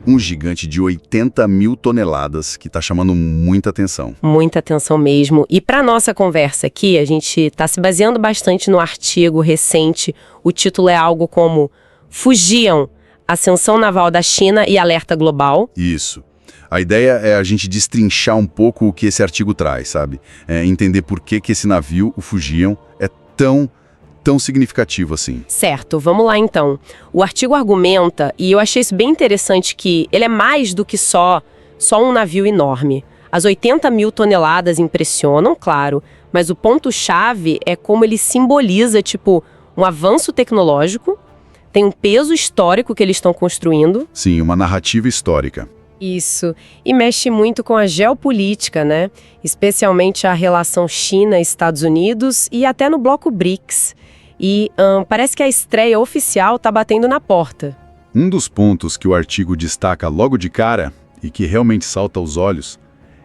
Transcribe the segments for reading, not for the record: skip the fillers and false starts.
Um gigante de 80 mil toneladas que está chamando muita atenção. Muita atenção mesmo. E para nossa conversa aqui, a gente está se baseando bastante no artigo recente. O título é algo como Fujian, Ascensão Naval da China e Alerta Global. Isso. A ideia é a gente destrinchar um pouco o que esse artigo traz, sabe? Entender por que esse navio, o Fujian, é tão significativo assim. Certo, vamos lá então. O artigo argumenta, e eu achei isso bem interessante, que ele é mais do que só um navio enorme. As 80 mil toneladas impressionam, claro, mas o ponto-chave é como ele simboliza, tipo, um avanço tecnológico, tem um peso histórico que eles estão construindo. Sim, uma narrativa histórica. Isso, e mexe muito com a geopolítica, né? Especialmente a relação China-Estados Unidos e até no bloco BRICS. E parece que a estreia oficial está batendo na porta. Um dos pontos que o artigo destaca logo de cara, e que realmente salta aos olhos,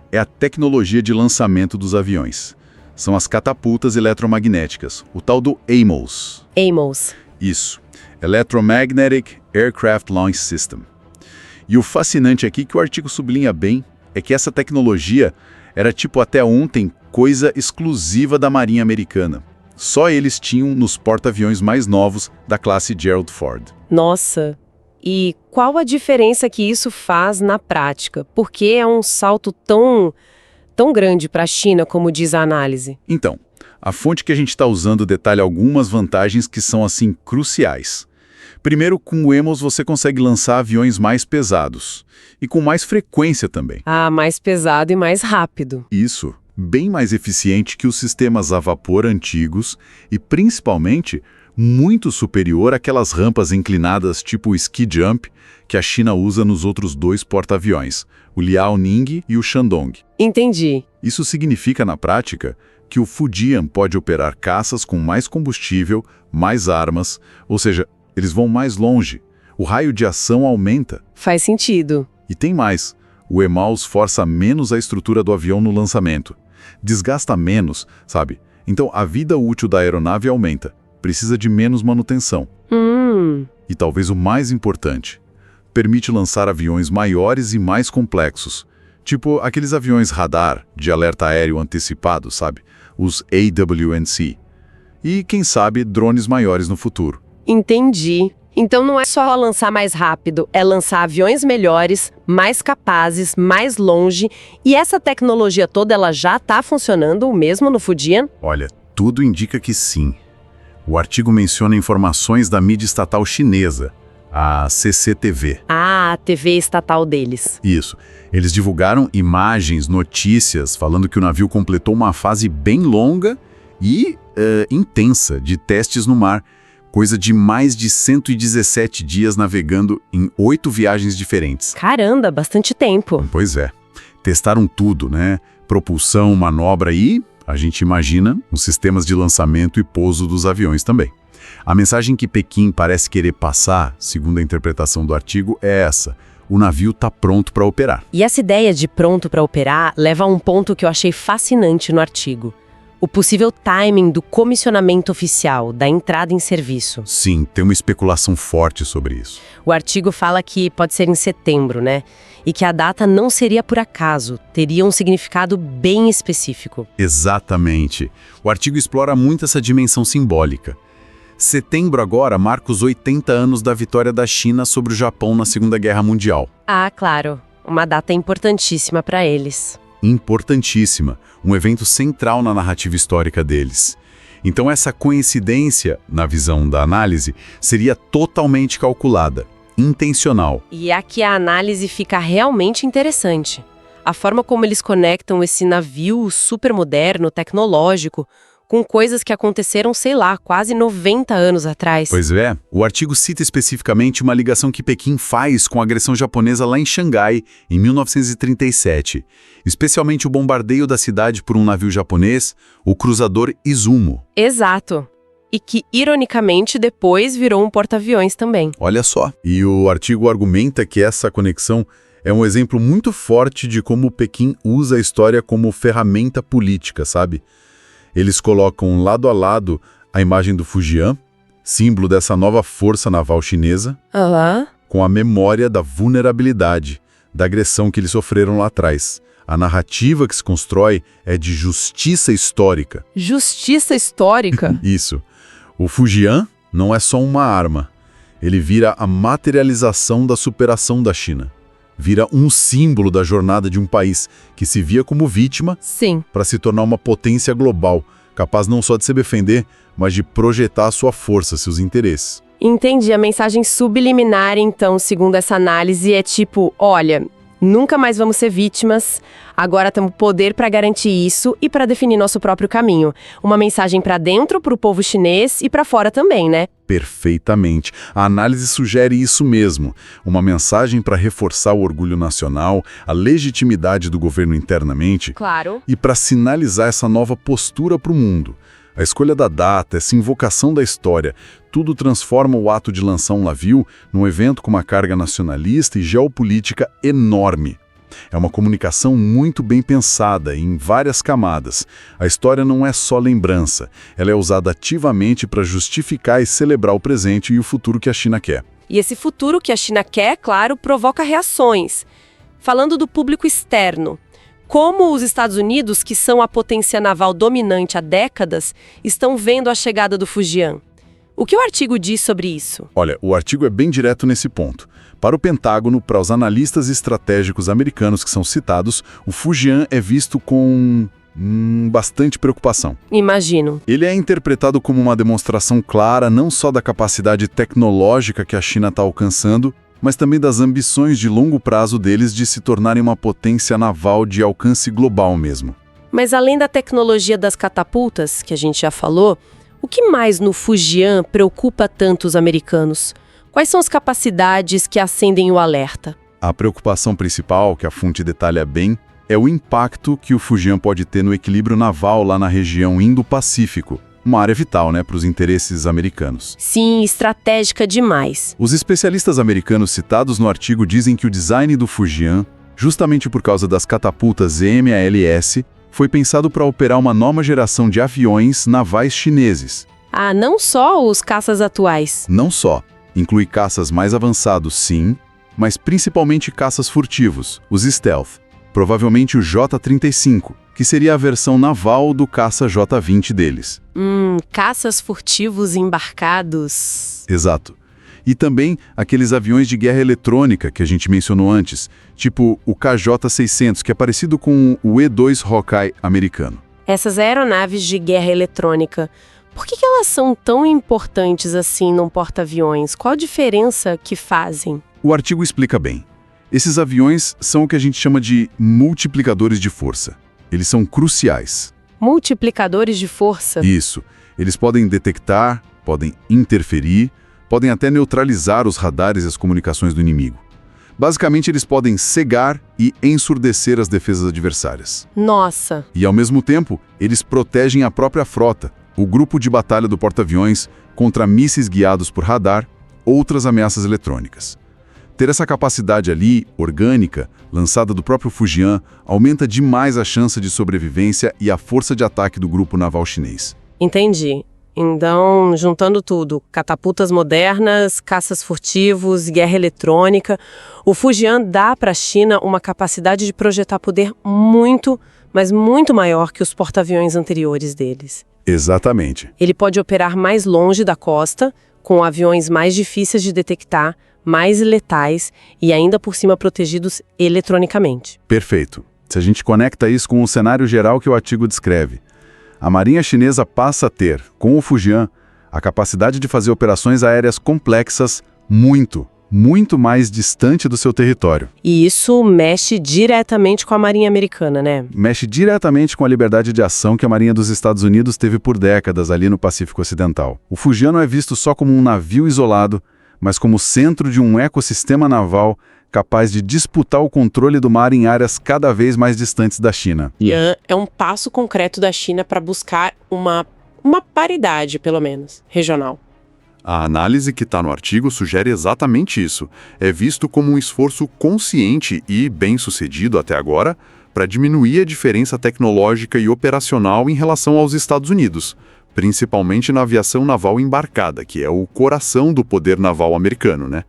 é a tecnologia de lançamento dos aviões. São as catapultas eletromagnéticas, o tal do AMOS. AMOS. Isso, Electromagnetic Aircraft Launch System. E o fascinante aqui que o artigo sublinha bem é que essa tecnologia era tipo até ontem coisa exclusiva da Marinha Americana. Só eles tinham nos porta-aviões mais novos da classe Gerald Ford. Nossa, e qual a diferença que isso faz na prática? Por que é um salto tão grande para a China, como diz a análise? Então, a fonte que a gente está usando detalha algumas vantagens que são, assim, cruciais. Primeiro, com o AMOS você consegue lançar aviões mais pesados. E com mais frequência também. Ah, mais pesado e mais rápido. Isso. Bem mais eficiente que os sistemas a vapor antigos e, principalmente, muito superior àquelas rampas inclinadas tipo ski jump que a China usa nos outros dois porta-aviões, o Liaoning e o Shandong. Entendi. Isso significa, na prática, que o Fujian pode operar caças com mais combustível, mais armas, ou seja, eles vão mais longe. O raio de ação aumenta. Faz sentido. E tem mais. O EMAUS força menos a estrutura do avião no lançamento. Desgasta menos, sabe? Então a vida útil da aeronave aumenta. Precisa de menos manutenção. E talvez o mais importante, permite lançar aviões maiores e mais complexos. Tipo aqueles aviões radar de alerta aéreo antecipado, sabe? Os AWNC. E, quem sabe, drones maiores no futuro. Entendi. Então não é só lançar mais rápido, é lançar aviões melhores, mais capazes, mais longe. E essa tecnologia toda, ela já está funcionando mesmo no Fujian? Olha, tudo indica que sim. O artigo menciona informações da mídia estatal chinesa, a CCTV. Ah, a TV estatal deles. Isso. Eles divulgaram imagens, notícias, falando que o navio completou uma fase bem longa e intensa de testes no mar. Coisa de mais de 117 dias navegando em 8 viagens diferentes. Caramba, bastante tempo. Pois é. Testaram tudo, né? Propulsão, manobra e, a gente imagina, os sistemas de lançamento e pouso dos aviões também. A mensagem que Pequim parece querer passar, segundo a interpretação do artigo, é essa. O navio está pronto para operar. E essa ideia de pronto para operar leva a um ponto que eu achei fascinante no artigo. O possível timing do comissionamento oficial, da entrada em serviço. Sim, tem uma especulação forte sobre isso. O artigo fala que pode ser em setembro, né? E que a data não seria por acaso, teria um significado bem específico. Exatamente. O artigo explora muito essa dimensão simbólica. Setembro agora marca os 80 anos da vitória da China sobre o Japão na Segunda Guerra Mundial. Ah, claro. Uma data importantíssima para eles. Importantíssima, um evento central na narrativa histórica deles. Então essa coincidência, na visão da análise, seria totalmente calculada, intencional. E aqui a análise fica realmente interessante. A forma como eles conectam esse navio supermoderno, tecnológico, com coisas que aconteceram, sei lá, quase 90 anos atrás. Pois é, o artigo cita especificamente uma ligação que Pequim faz com a agressão japonesa lá em Xangai, em 1937. Especialmente o bombardeio da cidade por um navio japonês, o cruzador Izumo. Exato. E que, ironicamente, depois virou um porta-aviões também. Olha só. E o artigo argumenta que essa conexão é um exemplo muito forte de como Pequim usa a história como ferramenta política, sabe? Eles colocam lado a lado a imagem do Fujian, símbolo dessa nova força naval chinesa, com a memória da vulnerabilidade, da agressão que eles sofreram lá atrás. A narrativa que se constrói é de justiça histórica. Justiça histórica? Isso. O Fujian não é só uma arma. Ele vira a materialização da superação da China. Vira um símbolo da jornada de um país que se via como vítima para se tornar uma potência global, capaz não só de se defender, mas de projetar a sua força, seus interesses. Entendi. A mensagem subliminar, então, segundo essa análise, é tipo, olha, nunca mais vamos ser vítimas, agora temos poder para garantir isso e para definir nosso próprio caminho. Uma mensagem para dentro, para o povo chinês e para fora também, né? Perfeitamente. A análise sugere isso mesmo. Uma mensagem para reforçar o orgulho nacional, a legitimidade do governo internamente. Claro. E para sinalizar essa nova postura para o mundo. A escolha da data, essa invocação da história, tudo transforma o ato de lançar um navio num evento com uma carga nacionalista e geopolítica enorme. É uma comunicação muito bem pensada, em várias camadas. A história não é só lembrança, ela é usada ativamente para justificar e celebrar o presente e o futuro que a China quer. E esse futuro que a China quer, claro, provoca reações. Falando do público externo, como os Estados Unidos, que são a potência naval dominante há décadas, estão vendo a chegada do Fujian? O que o artigo diz sobre isso? Olha, o artigo é bem direto nesse ponto. Para o Pentágono, para os analistas estratégicos americanos que são citados, o Fujian é visto com bastante preocupação. Imagino. Ele é interpretado como uma demonstração clara não só da capacidade tecnológica que a China está alcançando, mas também das ambições de longo prazo deles de se tornarem uma potência naval de alcance global mesmo. Mas além da tecnologia das catapultas, que a gente já falou, o que mais no Fujian preocupa tanto os americanos? Quais são as capacidades que acendem o alerta? A preocupação principal, que a fonte detalha bem, é o impacto que o Fujian pode ter no equilíbrio naval lá na região Indo-Pacífico. Uma área vital, para os interesses americanos. Sim, estratégica demais. Os especialistas americanos citados no artigo dizem que o design do Fujian, justamente por causa das catapultas MALS, foi pensado para operar uma nova geração de aviões navais chineses. Ah, não só os caças atuais. Não só. Inclui caças mais avançados, sim, mas principalmente caças furtivos, os stealth. Provavelmente o J-35, que seria a versão naval do caça J-20 deles. Caças furtivos embarcados. Exato. E também aqueles aviões de guerra eletrônica que a gente mencionou antes, tipo o KJ-600, que é parecido com o E-2 Hawkeye americano. Essas aeronaves de guerra eletrônica, por que elas são tão importantes assim num porta-aviões? Qual a diferença que fazem? O artigo explica bem. Esses aviões são o que a gente chama de multiplicadores de força. Eles são cruciais. Multiplicadores de força? Isso. Eles podem detectar, podem interferir, podem até neutralizar os radares e as comunicações do inimigo. Basicamente, eles podem cegar e ensurdecer as defesas adversárias. Nossa! E, ao mesmo tempo, eles protegem a própria frota, o grupo de batalha do porta-aviões, contra mísseis guiados por radar, outras ameaças eletrônicas. Ter essa capacidade ali, orgânica, lançada do próprio Fujian, aumenta demais a chance de sobrevivência e a força de ataque do grupo naval chinês. Entendi. Então, juntando tudo, catapultas modernas, caças furtivos, guerra eletrônica, o Fujian dá para a China uma capacidade de projetar poder muito, mas muito maior que os porta-aviões anteriores deles. Exatamente. Ele pode operar mais longe da costa, com aviões mais difíceis de detectar, mais letais e ainda por cima protegidos eletronicamente. Perfeito. Se a gente conecta isso com o cenário geral que o artigo descreve, a Marinha Chinesa passa a ter, com o Fujian, a capacidade de fazer operações aéreas complexas muito mais distante do seu território. E isso mexe diretamente com a Marinha Americana, né? Mexe diretamente com a liberdade de ação que a Marinha dos Estados Unidos teve por décadas ali no Pacífico Ocidental. O Fujian não é visto só como um navio isolado, mas como centro de um ecossistema naval capaz de disputar o controle do mar em áreas cada vez mais distantes da China. É um passo concreto da China para buscar uma paridade, pelo menos, regional. A análise que está no artigo sugere exatamente isso. É visto como um esforço consciente e bem-sucedido até agora para diminuir a diferença tecnológica e operacional em relação aos Estados Unidos, principalmente na aviação naval embarcada, que é o coração do poder naval americano, né?